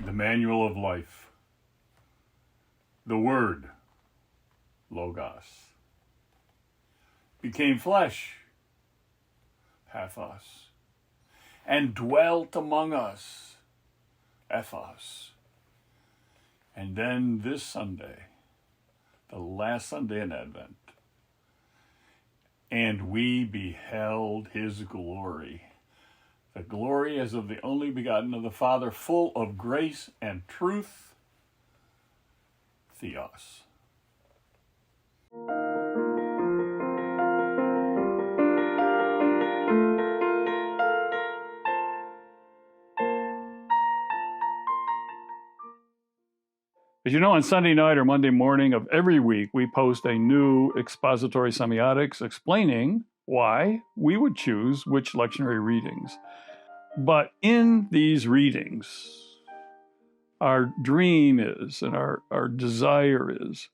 the manual of life, the Word, Logos, became flesh, Pathos, and dwelt among us, Ethos. And then this Sunday, the last Sunday in Advent, and we beheld his glory, the glory as of the only begotten of the Father, full of grace and truth, Theos. As you know, on Sunday night or Monday morning of every week, we post a new expository semiotics explaining why we would choose which lectionary readings. But in these readings, our dream is, and our desire is,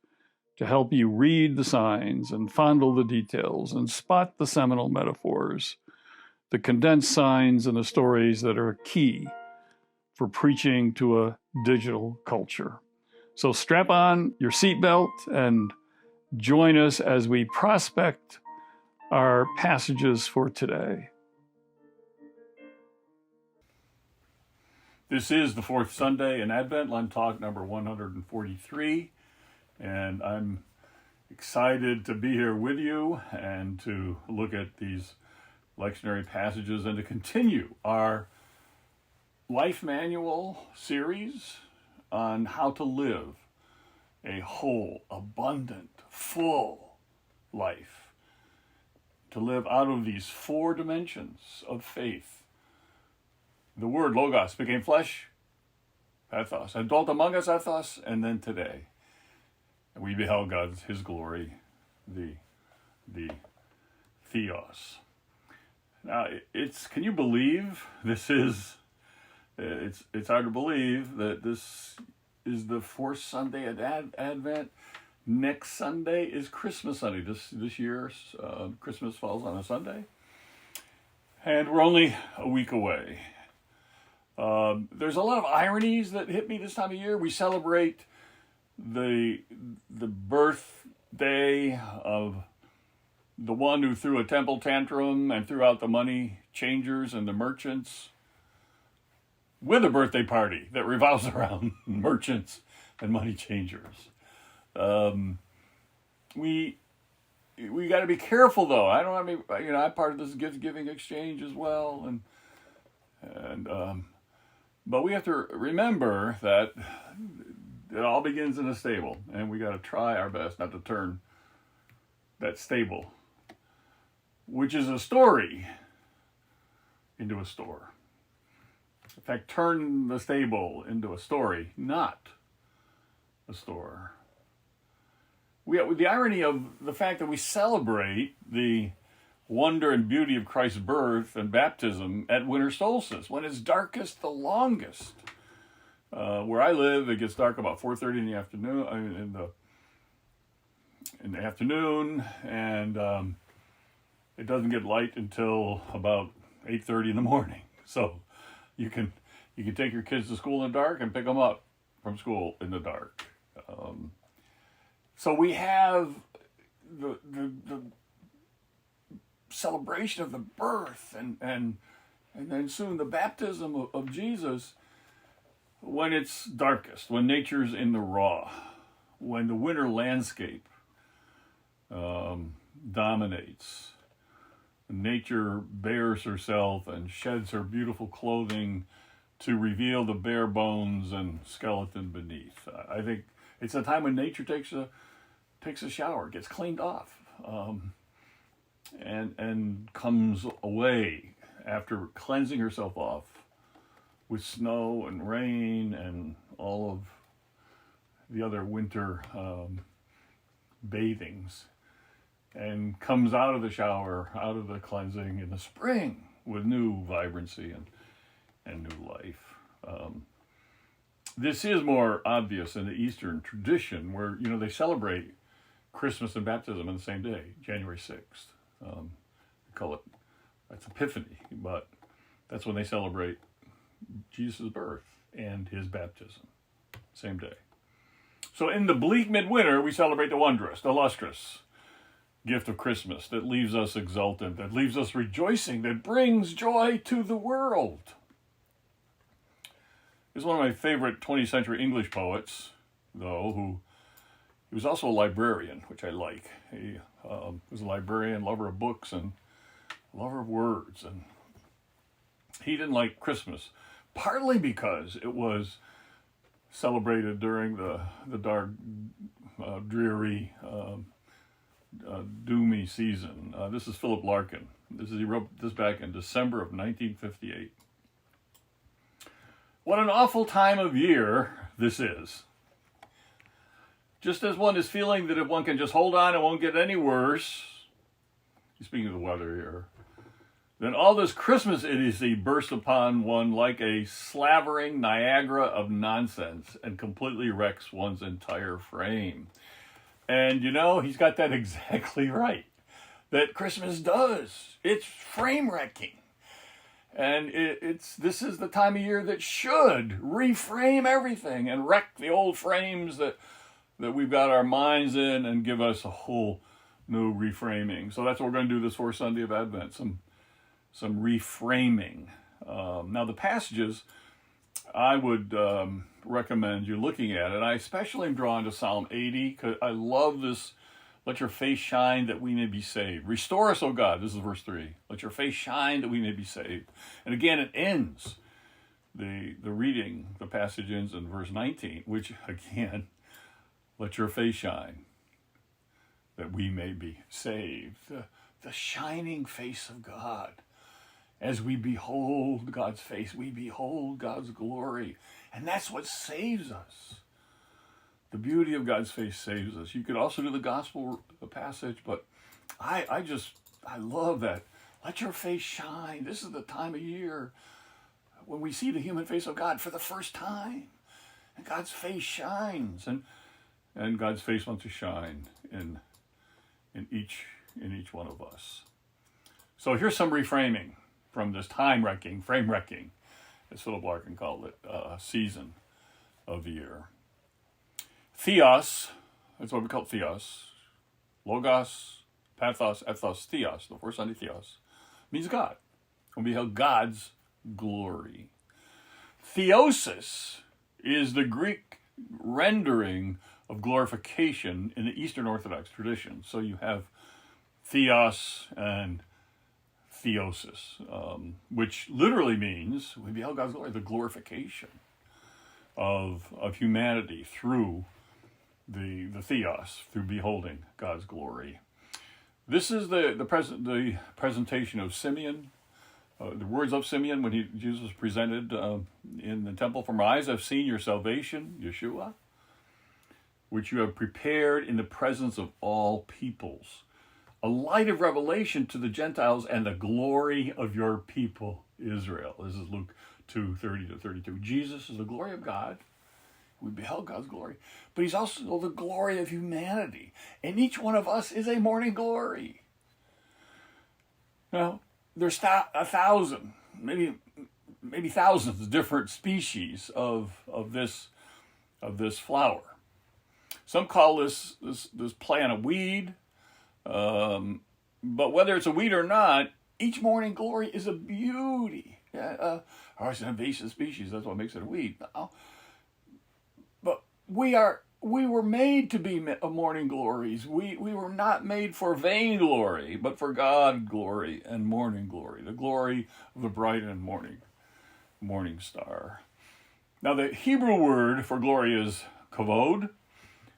to help you read the signs and fondle the details and spot the seminal metaphors, the condensed signs and the stories that are key for preaching to a digital culture. So strap on your seatbelt and join us as we prospect our passages for today. This is the fourth Sunday in Advent, LenTalk number 143, and I'm excited to be here with you and to look at these lectionary passages and to continue our Life Manual series on how to live a whole, abundant, full life. To live out of these four dimensions of faith. The Word, Logos, became flesh, Pathos, and dwelt among us, Ethos, and then today. And we beheld his glory, the Theos. Now, can you believe this is, it's hard to believe that this is the fourth Sunday at Advent. Next Sunday is Christmas Sunday. This year, Christmas falls on a Sunday. And we're only a week away. There's a lot of ironies that hit me this time of year. We celebrate the birthday of the one who threw a temple tantrum and threw out the money changers and the merchants, with a birthday party that revolves around merchants and money changers. We got to be careful, though. I'm part of this gift-giving exchange as well, but we have to remember that it all begins in a stable, and we got to try our best not to turn that stable, which is a story, into a store. In fact, turn the stable into a story, not a store. The irony of the fact that we celebrate the wonder and beauty of Christ's birth and baptism at winter solstice, when it's darkest the longest. Where I live, it gets dark about 4:30 in the afternoon. In the afternoon, and it doesn't get light until about 8:30 in the morning. So you can take your kids to school in the dark and pick them up from school in the dark. So we have the celebration of the birth and then soon the baptism of Jesus when it's darkest, when nature's in the raw, when the winter landscape dominates. Nature bares herself and sheds her beautiful clothing to reveal the bare bones and skeleton beneath. I think it's a time when nature takes a shower, gets cleaned off, and comes away after cleansing herself off with snow and rain and all of the other winter bathings, and comes out of the shower, out of the cleansing in the spring with new vibrancy and new life. This is more obvious in the Eastern tradition, where they celebrate Christmas and baptism on the same day, January 6th. We call it, that's Epiphany, but that's when they celebrate Jesus' birth. and his baptism. Same day. So in the bleak midwinter, we celebrate the wondrous, the lustrous gift of Christmas that leaves us exultant, that leaves us rejoicing, that brings joy to the world. He's one of my favorite 20th century English poets, though, he was also a librarian, which I like. He was a librarian, lover of books, and lover of words. And he didn't like Christmas, partly because it was celebrated during the dark, dreary, doomy season. This is Philip Larkin. He wrote this back in December of 1958. What an awful time of year this is. Just as one is feeling that if one can just hold on, it won't get any worse. He's speaking of the weather here. Then all this Christmas idiocy bursts upon one like a slavering Niagara of nonsense and completely wrecks one's entire frame. And you know, he's got that exactly right. That Christmas does. It's frame wrecking. And this is the time of year that should reframe everything and wreck the old frames that we've got our minds in and give us a whole new reframing. So that's what we're going to do this fourth Sunday of Advent, some reframing. Now the passages I would recommend you looking at, and I especially am drawn to Psalm 80 because I love this. Let your face shine that we may be saved. Restore us, O God. This is verse 3. Let your face shine that we may be saved. And again, it ends. The reading, the passage ends in verse 19, which again, let your face shine that we may be saved. The shining face of God. As we behold God's face, we behold God's glory. And that's what saves us. The beauty of God's face saves us. You could also do the gospel passage, but I love that. Let your face shine. This is the time of year when we see the human face of God for the first time. And God's face shines. And God's face wants to shine in each one of us. So here's some reframing from this time-wrecking, frame-wrecking, as Philip Larkin called it, season of the year. Theos, that's what we call Theos. Logos, Pathos, Ethos, Theos, the fourth Sunday Theos, means God. And we beheld God's glory. Theosis is the Greek rendering of glorification in the Eastern Orthodox tradition. So you have Theos and Theosis, which literally means we beheld God's glory, the glorification of humanity through the Theos, through beholding God's glory. This is the presentation of Simeon, the words of Simeon when Jesus was presented in the temple. For my eyes have seen your salvation, Yeshua, which you have prepared in the presence of all peoples, a light of revelation to the Gentiles and the glory of your people, Israel. This is Luke 2:30-32. Jesus is the glory of God. We beheld God's glory. But he's also the glory of humanity. And each one of us is a morning glory. Now, there's 1,000, maybe thousands of different species of this flower. Some call this plant a weed. But whether it's a weed or not, each morning glory is a beauty. Or it's an invasive species. That's what makes it a weed. No. But we were made to be morning glories. We were not made for vain glory, but for God glory and morning glory, the glory of the bright and morning star. Now the Hebrew word for glory is kavod.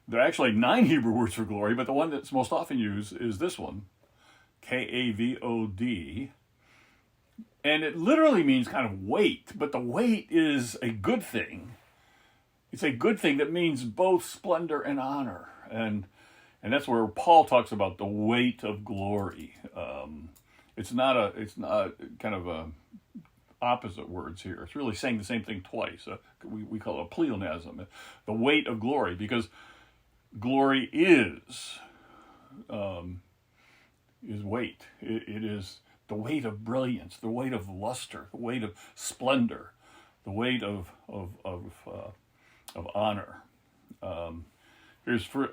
There are actually 9 Hebrew words for glory, but the one that's most often used is this one, K-A-V-O-D. And it literally means kind of weight, but the weight is a good thing. It's a good thing that means both splendor and honor. And that's where Paul talks about the weight of glory. It's not kind of opposite words here. It's really saying the same thing twice. We call it a pleonasm, the weight of glory, because glory is weight. It is the weight of brilliance, the weight of luster, the weight of splendor. the weight of honor. Here's for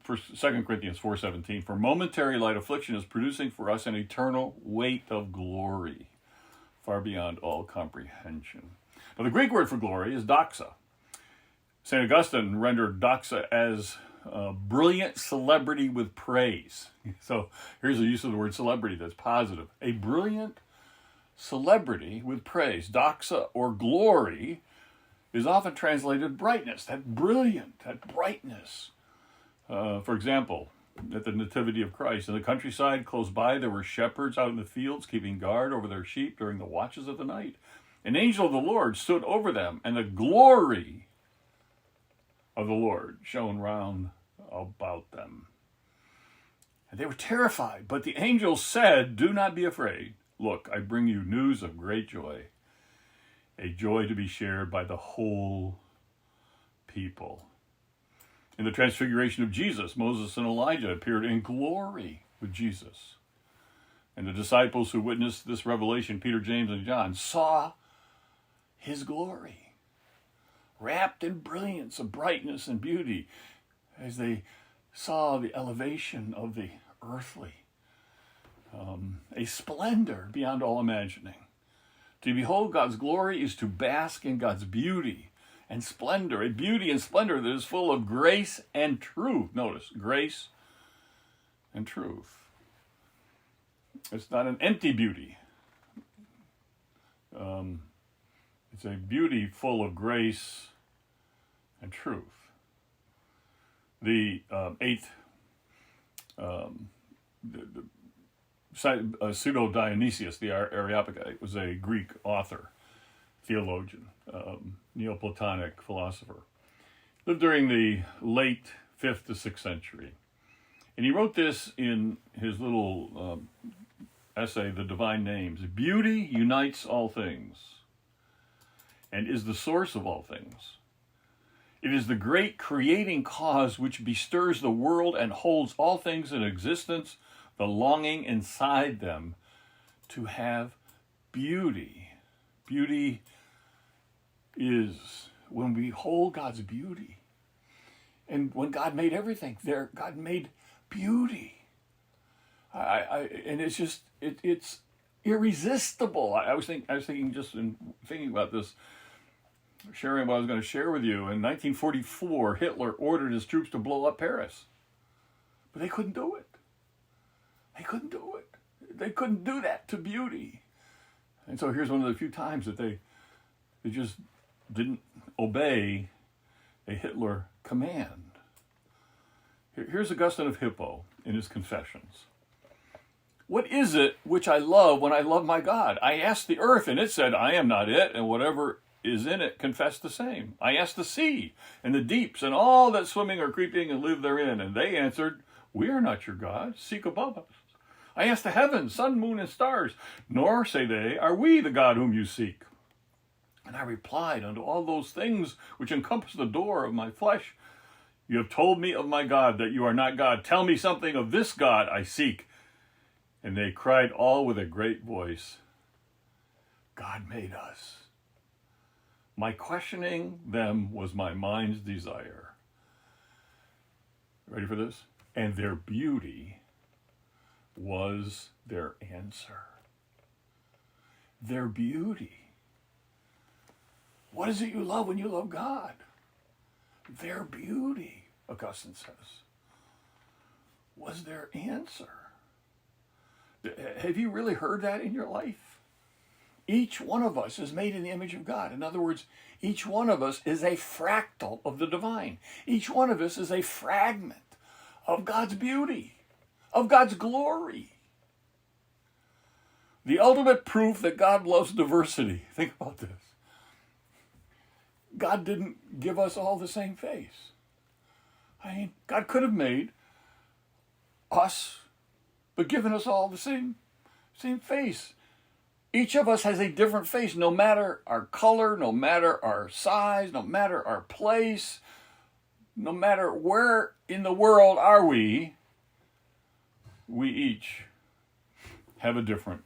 2 Corinthians 4:17. For momentary light affliction is producing for us an eternal weight of glory, far beyond all comprehension. Now, the Greek word for glory is doxa. St. Augustine rendered doxa as brilliant celebrity with praise. So here's a use of the word celebrity that's positive. A brilliant celebrity with praise. Doxa, or glory, is often translated brightness. That brilliant, that brightness. For example, at the Nativity of Christ, in the countryside close by, there were shepherds out in the fields keeping guard over their sheep during the watches of the night. An angel of the Lord stood over them, and the glory of the Lord shone round about them. And they were terrified, but the angel said, "Do not be afraid. Look, I bring you news of great joy, a joy to be shared by the whole people." In the transfiguration of Jesus, Moses and Elijah appeared in glory with Jesus. And the disciples who witnessed this revelation, Peter, James, and John, saw his glory, wrapped in brilliance of brightness and beauty, as they saw the elevation of the earthly, a splendor beyond all imagining. To behold God's glory is to bask in God's beauty and splendor, a beauty and splendor that is full of grace and truth. Notice, grace and truth. It's not an empty beauty. It's a beauty full of grace and truth. The Pseudo-Dionysius, the Areopagite, was a Greek author, theologian, Neoplatonic philosopher. Lived during the late 5th to 6th century. And he wrote this in his little essay, The Divine Names. Beauty unites all things and is the source of all things. It is the great creating cause which bestirs the world and holds all things in existence, the longing inside them to have beauty. Beauty is when we hold God's beauty. And when God made everything there, God made beauty. And it's just, it's irresistible. I was thinking just in thinking about this, sharing what I was going to share with you. In 1944, Hitler ordered his troops to blow up Paris. But they couldn't do it. They couldn't do it. They couldn't do that to beauty. And so here's one of the few times that they just didn't obey a Hitler command. Here's Augustine of Hippo in his Confessions. What is it which I love when I love my God? I asked the earth, and it said, I am not it, and whatever is in it confessed the same. I asked the sea and the deeps and all that swimming or creeping and live therein, and they answered, we are not your God, seek above us. I asked the heavens, sun, moon, and stars, nor, say they, are we the God whom you seek. And I replied, unto all those things which encompass the door of my flesh, you have told me of my God that you are not God. Tell me something of this God I seek. And they cried all with a great voice, God made us. My questioning them was my mind's desire. Ready for this? And their beauty was their answer. Their beauty. What is it you love when you love God? Their beauty, Augustine says, was their answer. Have you really heard that in your life? Each one of us is made in the image of God. In other words, each one of us is a fractal of the divine. Each one of us is a fragment of God's beauty, of God's glory. The ultimate proof that God loves diversity. Think about this. God didn't give us all the same face. I mean, God could have made us, but given us all the same face. Each of us has a different face, no matter our color, no matter our size, no matter our place, no matter where in the world are we each have a different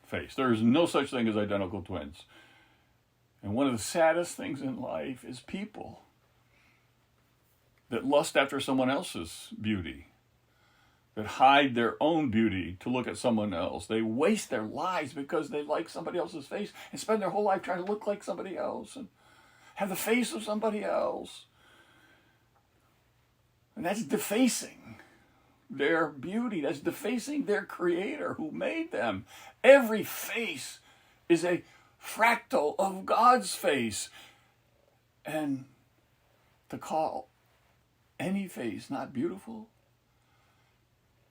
face. There is no such thing as identical twins. And one of the saddest things in life is people that lust after someone else's beauty, that hide their own beauty to look at someone else. They waste their lives because they like somebody else's face and spend their whole life trying to look like somebody else and have the face of somebody else. And that's defacing their beauty. That's defacing their creator who made them. Every face is a fractal of God's face. And to call any face not beautiful,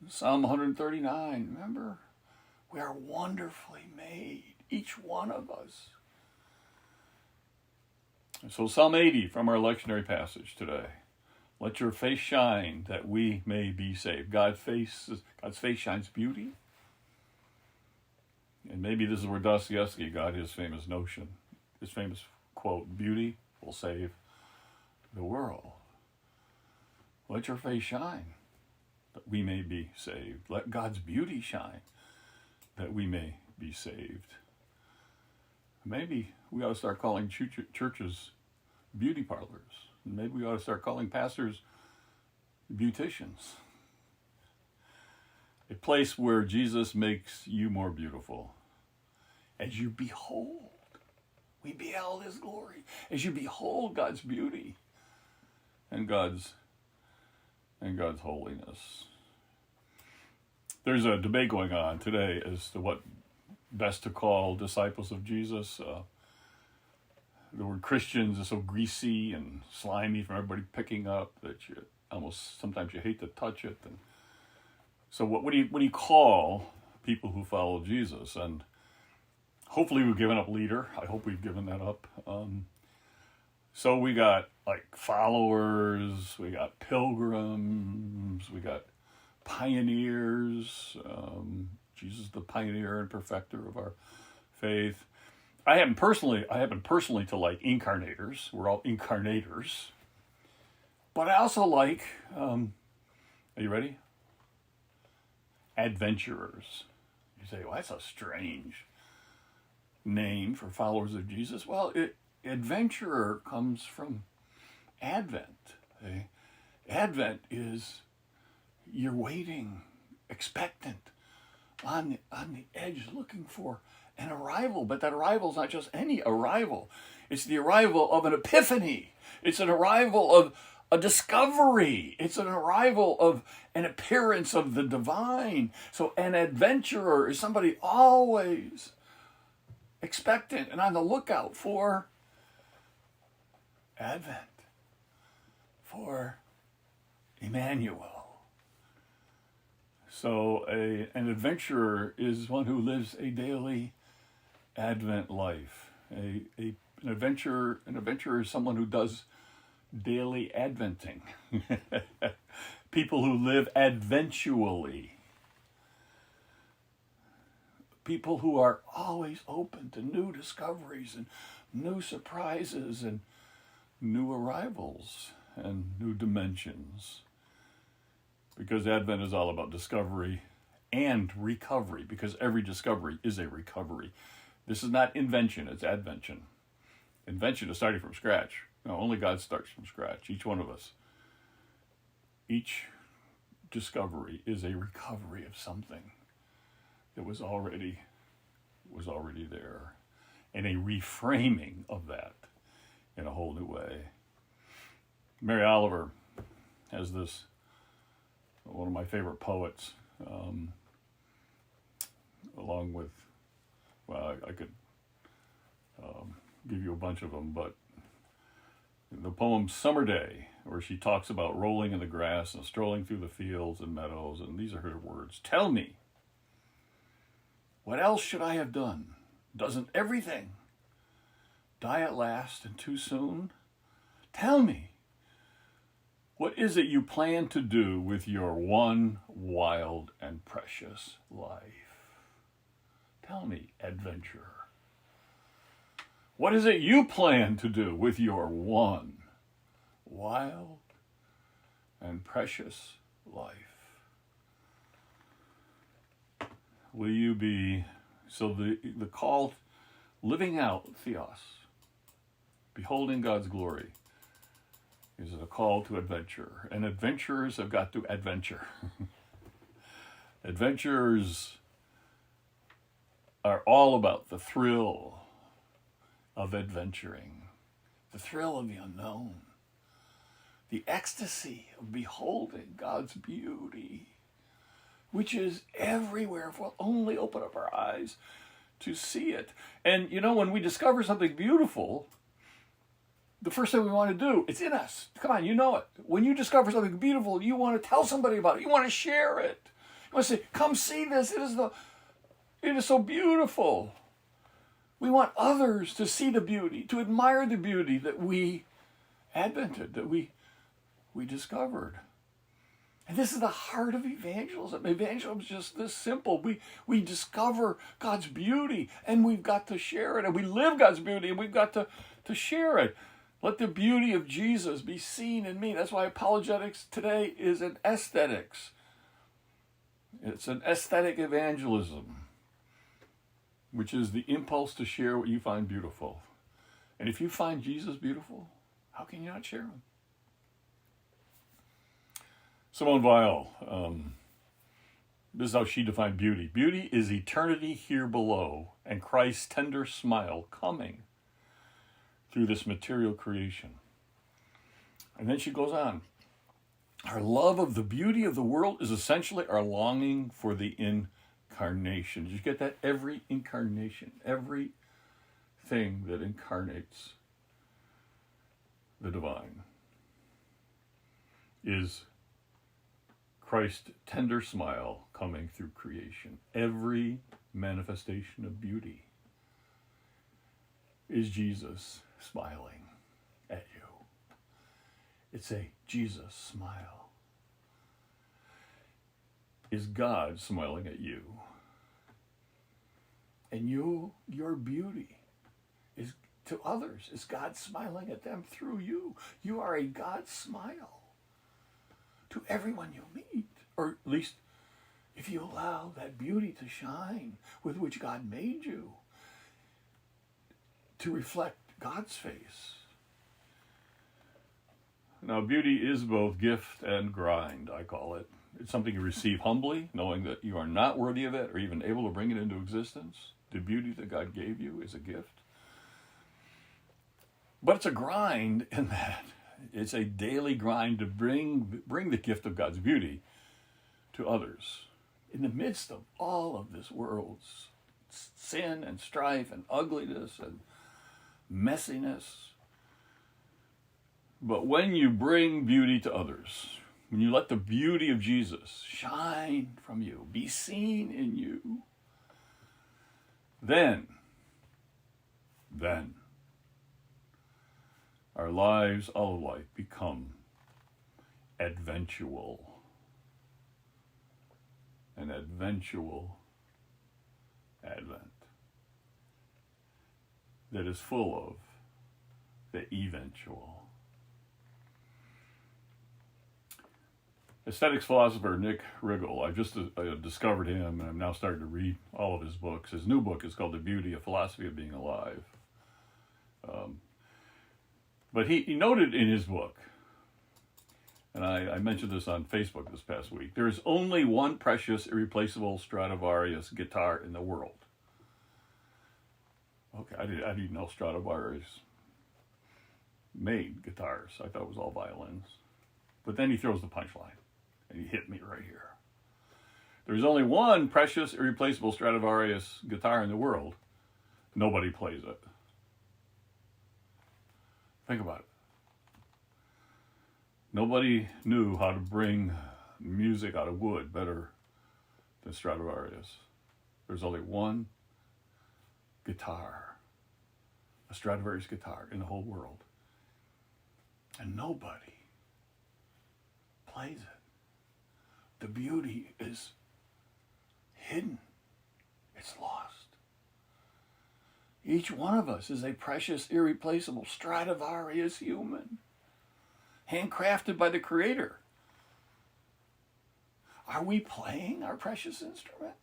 Psalm 139, remember? We are wonderfully made, each one of us. So Psalm 80 from our lectionary passage today. Let your face shine that we may be saved. God's face shines beauty. And maybe this is where Dostoevsky got his famous notion, his famous quote, beauty will save the world. Let your face shine that we may be saved. Let God's beauty shine that we may be saved. Maybe we ought to start calling churches beauty parlors. Maybe we ought to start calling pastors beauticians. A place where Jesus makes you more beautiful. As you behold, we beheld his glory. As you behold God's beauty and God's holiness. There's a debate going on today as to what best to call disciples of Jesus. The word Christians is so greasy and slimy from everybody picking up that you almost sometimes you hate to touch it. And so what do you call people who follow Jesus? And hopefully we've given up leader. I hope we've given that up. So we got like followers, we got pilgrims, we got pioneers. Jesus, the pioneer and perfecter of our faith. I happen personally to like incarnators. We're all incarnators. But I also like, are you ready? Adventurers. You say, well, that's a strange name for followers of Jesus. Well, adventurer comes from Advent. Okay? Advent is you're waiting, expectant, on the edge, looking for an arrival. But that arrival is not just any arrival. It's the arrival of an epiphany. It's an arrival of a discovery. It's an arrival of an appearance of the divine. So an adventurer is somebody always expectant and on the lookout for Advent, for Emmanuel. So an adventurer is one who lives a daily Advent life. An adventurer is someone who does daily adventing. People who live adventually. People who are always open to new discoveries and new surprises and new arrivals and new dimensions. Because Advent is all about discovery and recovery, because every discovery is a recovery. This is not invention, it's advention. Invention is starting from scratch. No, only God starts from scratch, each one of us. Each discovery is a recovery of something that was already there, and a reframing of that in a whole new way. Mary Oliver has this, one of my favorite poets, along with, well, I could give you a bunch of them, but the poem Summer Day, where she talks about rolling in the grass and strolling through the fields and meadows, and these are her words. Tell me, what else should I have done? Doesn't everything die at last and too soon? Tell me, what is it you plan to do with your one wild and precious life? Tell me, adventurer. What is it you plan to do with your one wild and precious life? Will you be, so the call, living out Theos, Beholding God's glory is a call to adventure. And adventurers have got to adventure. Adventurers are all about the thrill of adventuring, the thrill of the unknown, the ecstasy of beholding God's beauty, which is everywhere if we'll only open up our eyes to see it. And you know, when we discover something beautiful, the first thing we want to do, it's in us. Come on, you know it. When you discover something beautiful, you want to tell somebody about it. You want to share it. You want to say, come see this. It is so beautiful. We want others to see the beauty, to admire the beauty that we advented, that we discovered. And this is the heart of evangelism. Evangelism is just this simple. We discover God's beauty, and we've got to share it. And we live God's beauty, and we've got to share it. Let the beauty of Jesus be seen in me. That's why apologetics today is an aesthetics. It's an aesthetic evangelism, which is the impulse to share what you find beautiful. And if you find Jesus beautiful, how can you not share him? Simone Weil, this is how she defined beauty. Beauty is eternity here below and Christ's tender smile coming through this material creation. And then she goes on. Our love of the beauty of the world is essentially our longing for the incarnation. Did you get that? Every incarnation, everything that incarnates the divine is Christ's tender smile coming through creation. Every manifestation of beauty is Jesus smiling at you. It's a Jesus smile. Is God smiling at you? And your beauty is to others. Is God smiling at them through you? You are a God smile to everyone you meet, or at least if you allow that beauty to shine with which God made you to reflect God's face. Now, beauty is both gift and grind, I call it. It's something you receive humbly, knowing that you are not worthy of it or even able to bring it into existence. The beauty that God gave you is a gift. But it's a grind in that it's a daily grind to bring the gift of God's beauty to others. In the midst of all of this world's sin and strife and ugliness and messiness. But when you bring beauty to others, when you let the beauty of Jesus shine from you, be seen in you, then our lives, all of life, become adventual. An adventual advent that is full of the eventual. Aesthetics philosopher Nick Riggle, I just discovered him, and I'm now starting to read all of his books. His new book is called The Beauty, A Philosophy of Being Alive. But he noted in his book, and I mentioned this on Facebook this past week, there is only one precious, irreplaceable Stradivarius guitar in the world. Okay, I didn't know Stradivarius made guitars. I thought it was all violins. But then he throws the punchline, and he hit me right here. There's only one precious, irreplaceable Stradivarius guitar in the world. Nobody plays it. Think about it. Nobody knew how to bring music out of wood better than Stradivarius. There's only one guitar, a Stradivarius guitar in the whole world. And nobody plays it. The beauty is hidden. It's lost. Each one of us is a precious, irreplaceable Stradivarius human, handcrafted by the Creator. Are we playing our precious instrument?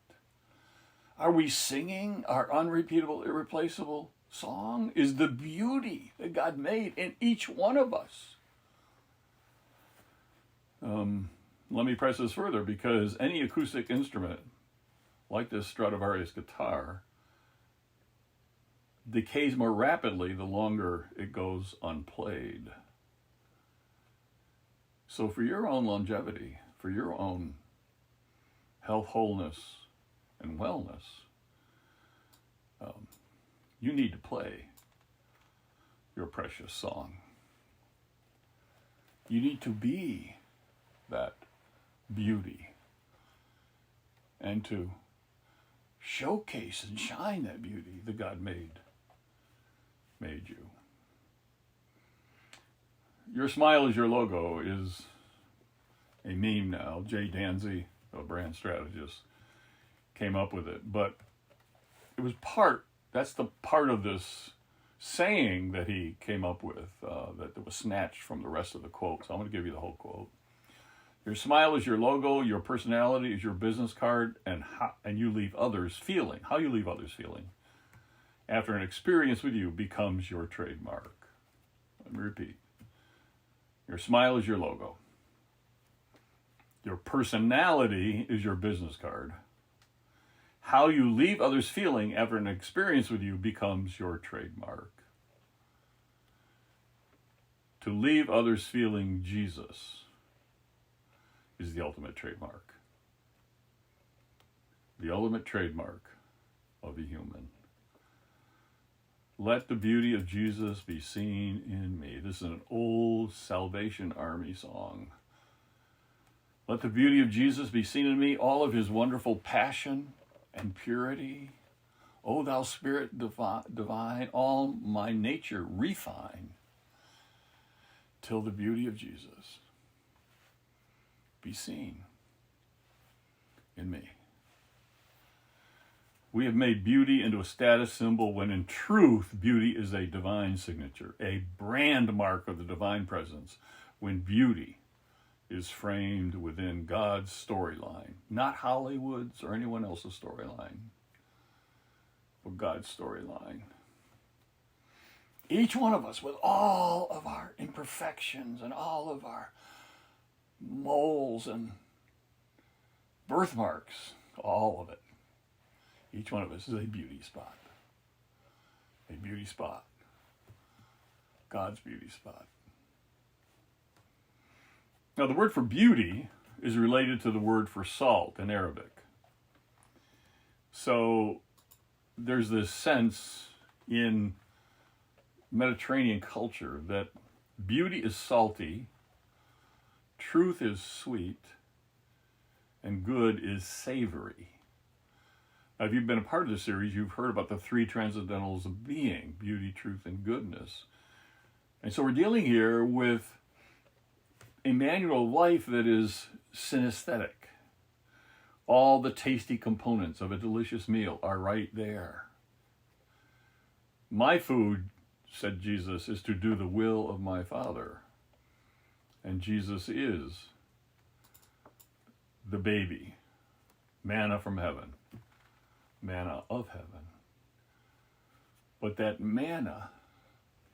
Are we singing our unrepeatable, irreplaceable song is the beauty that God made in each one of us. Let me press this further, because any acoustic instrument, like this Stradivarius guitar, decays more rapidly the longer it goes unplayed. So for your own longevity, for your own health, wholeness, and wellness, you need to play your precious song. You need to be that beauty and to showcase and shine that beauty that God made you. Your smile is your logo is a meme now. Jay Danzy, a brand strategist, came up with it. But it was that's the part of this saying that he came up with that was snatched from the rest of the quote. So I'm going to give you the whole quote. Your smile is your logo, your personality is your business card, and you leave others feeling. How you leave others feeling after an experience with you becomes your trademark. Let me repeat. Your smile is your logo. Your personality is your business card. How you leave others feeling after an experience with you becomes your trademark. To leave others feeling Jesus is the ultimate trademark. The ultimate trademark of a human. Let the beauty of Jesus be seen in me. This is an old Salvation Army song. Let the beauty of Jesus be seen in me, all of his wonderful passion and purity. O thou Spirit divine, all my nature refine, till the beauty of Jesus be seen in me. We have made beauty into a status symbol when in truth, beauty is a divine signature, a brand mark of the divine presence, when beauty is framed within God's storyline, not Hollywood's or anyone else's storyline, but God's storyline. Each one of us, with all of our imperfections and all of our moles and birthmarks, all of it, each one of us is a beauty spot. A beauty spot. God's beauty spot. Now, the word for beauty is related to the word for salt in Arabic. So there's this sense in Mediterranean culture that beauty is salty, truth is sweet, and good is savory. Now, if you've been a part of this series, you've heard about the three transcendentals of being: beauty, truth, and goodness. And so we're dealing here with Emmanuel life that is synesthetic. All the tasty components of a delicious meal are right there. My food, said Jesus, is to do the will of my Father. And Jesus is the baby, manna from heaven, manna of heaven. But that manna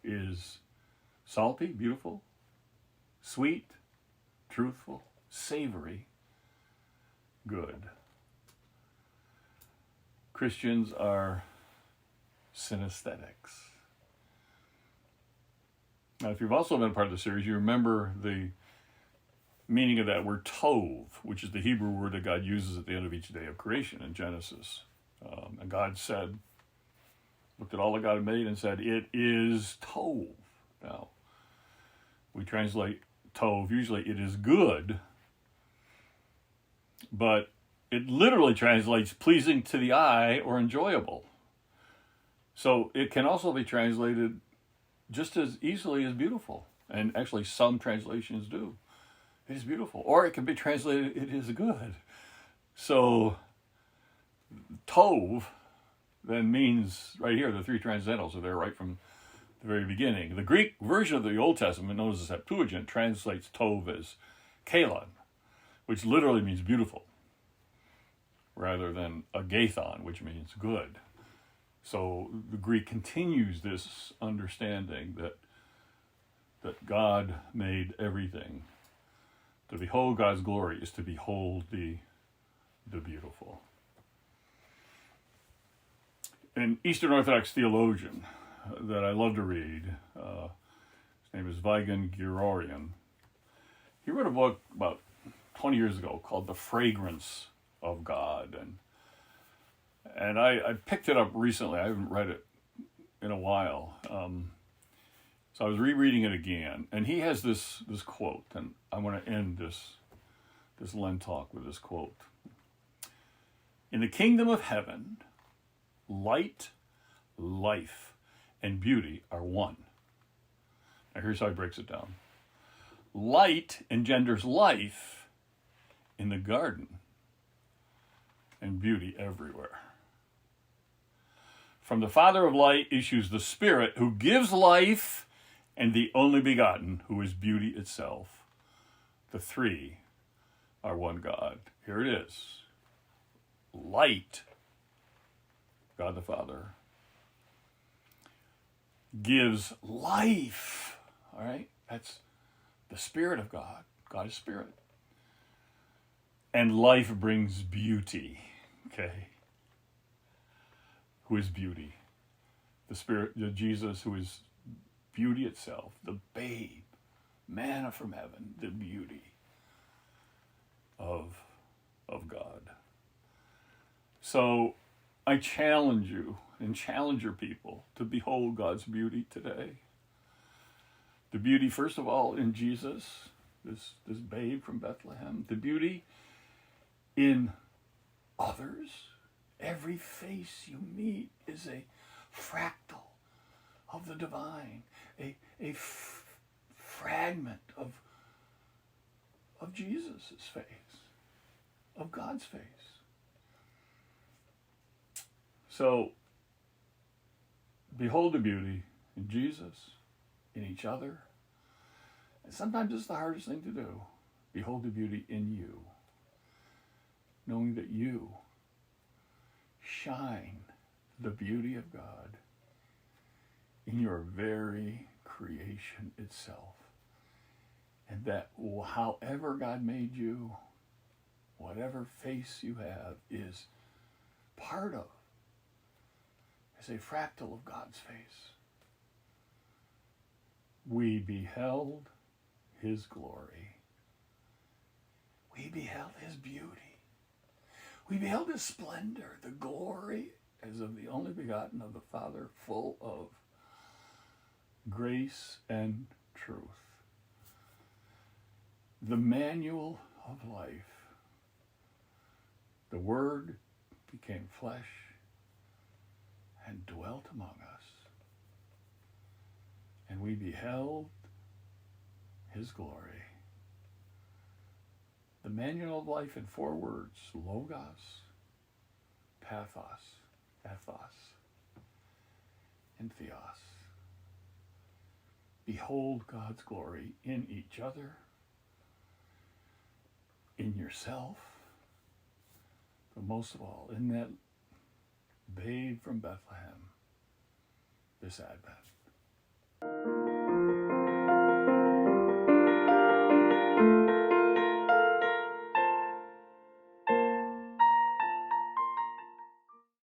is salty, beautiful, sweet, truthful, savory, good. Christians are synesthetics. Now, if you've also been a part of the series, you remember the meaning of that word tov, which is the Hebrew word that God uses at the end of each day of creation in Genesis. And God said, looked at all that God had made and said, it is tov. Now, we translate tov, usually it is good, but it literally translates pleasing to the eye or enjoyable. So it can also be translated just as easily as beautiful. And actually some translations do. It is beautiful. Or it can be translated, it is good. So tov then means, right here, the three transcendentals are there right from the very beginning. The Greek version of the Old Testament, known as the Septuagint, translates tov as kalon, which literally means beautiful, rather than agathon, which means good. So the Greek continues this understanding that God made everything. To behold God's glory is to behold the beautiful. An Eastern Orthodox theologian that I love to read, his name is Vigan Gregorian. He wrote a book about 20 years ago called The Fragrance of God. And I picked it up recently. I haven't read it in a while. So I was rereading it again. And he has this quote, and I want to end this LenTalk with this quote. In the kingdom of heaven, light, life, and beauty are one. Now here's how he breaks it down. Light engenders life in the garden and beauty everywhere. From the Father of light issues the Spirit who gives life and the only begotten who is beauty itself. The three are one God. Here it is. Light, God the Father, gives life. All right? That's the Spirit of God. God is Spirit. And life brings beauty. Okay? Who is beauty? The Spirit, Jesus, who is beauty itself, the babe, manna from heaven, the beauty of God. So I challenge you and challenge your people to behold God's beauty today. The beauty, first of all, in Jesus, this babe from Bethlehem. The beauty in others. Every face you meet is a fractal of the divine, a fragment of Jesus' face, of God's face. So, behold the beauty in Jesus, in each other. And sometimes it's the hardest thing to do. Behold the beauty in you, knowing that you shine the beauty of God in your very creation itself. And that however God made you, whatever face you have is part of, is a fractal of God's face. We beheld his glory. We beheld his beauty. We beheld his splendor, the glory as of the only begotten of the Father, full of grace and truth. The manual of life. The Word became flesh and dwelt among us. And we beheld his glory. The manual of life in 4 words: Logos, Pathos, Ethos, and Theos. Behold God's glory in each other, in yourself, but most of all, in that babe from Bethlehem this Advent.